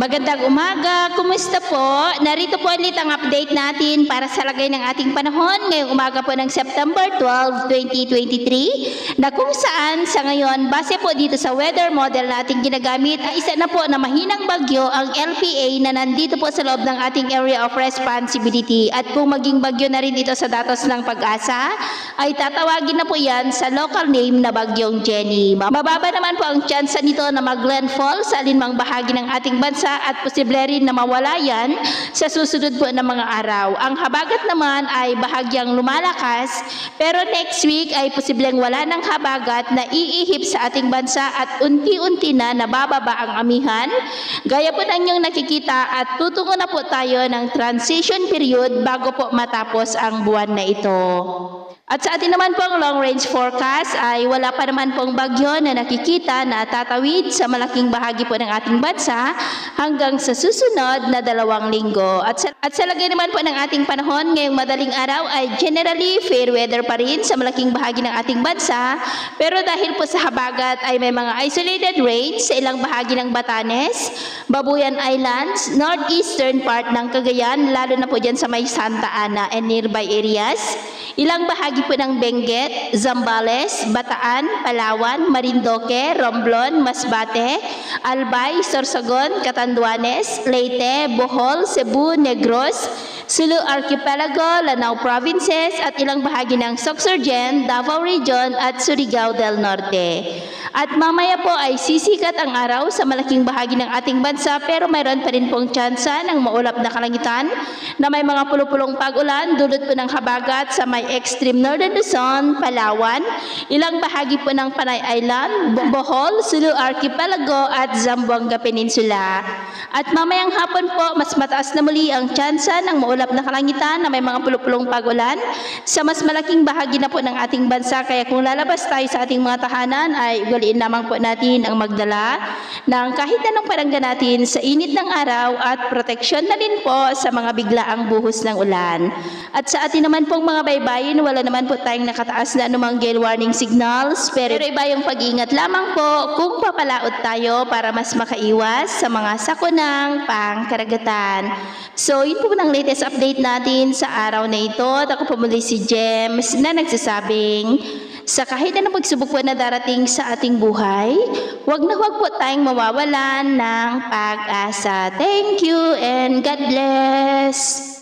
Magandang umaga, kumusta po? Narito po ulit ang update natin para sa lagay ng ating panahon ngayong umaga po ng September 12, 2023 na kung saan sa ngayon, base po dito sa weather model natin ginagamit, ay isa na po na mahinang bagyo ang LPA na nandito po sa loob ng ating area of responsibility at kung maging bagyo na rin ito sa datos ng Pag-asa, ay tatawagin na po yan sa local name na Bagyong Jenny. Mababa naman po ang tsansa nito na mag-landfall sa alinmang bahagi ng ating bansa at posible rin na mawala yan sa susunod po na mga araw. Ang habagat naman ay bahagyang lumalakas pero next week ay posibleng wala ng habagat na iihip sa ating bansa at unti-unti na nabababa ang amihan. Gaya po ng inyong nakikita at tutungo na po tayo ng transition period bago po matapos ang buwan na ito. At sa atin naman pong long range forecast ay wala pa naman pong bagyo na nakikita na tatawid sa malaking bahagi po ng ating bansa hanggang sa susunod na 2 linggo. At sa lagay naman po ng ating panahon ngayong madaling araw ay generally fair weather pa rin sa malaking bahagi ng ating bansa. Pero dahil po sa habagat ay may mga isolated rains sa ilang bahagi ng Batanes, Babuyan Islands, northeastern part ng Cagayan, lalo na po dyan sa may Santa Ana and nearby areas. Ilang bahagi po ng Benguet, Zambales, Bataan, Palawan, Marindoque, Romblon, Masbate, Albay, Sorsogon, Catanduanes, Leyte, Bohol, Cebu, Negros, Sulu Archipelago, Lanao Provinces at ilang bahagi ng Sorsogon, Davao Region at Surigao del Norte. At mamaya po ay sisikat ang araw sa malaking bahagi ng ating bansa pero mayroon pa rin pong tsansa ng maulap na kalangitan na may mga pulupulong pag-ulan dulot po ng habagat sa may extreme northern Luzon, Palawan, ilang bahagi po ng Panay Island, Bohol, Sulu Archipelago at Zamboanga Peninsula. At mamayang hapon po mas mataas na muli ang tsansa ng maulap na kalangitan na may mga pulupulong pag-ulan sa mas malaking bahagi na po ng ating bansa kaya kung lalabas tayo sa ating mga tahanan ay ugaliin lamang po natin ang magdala ng kahit anong parangga natin sa init ng araw at proteksyon na din po sa mga biglaang buhos ng ulan. At sa atin naman pong mga baybayin, wala naman po tayong nakataas na anumang gale warning signals pero iba yung pag-iingat lamang po kung papalaot tayo para mas makaiwas sa mga sakunang pangkaragatan. So yun po ng latest update natin sa araw na ito. At ako po muli si James na nagsasabing sa kahit anong pagsubok po na darating sa ating buhay, huwag na huwag po tayong mawawalan ng pag-asa. Thank you and God bless!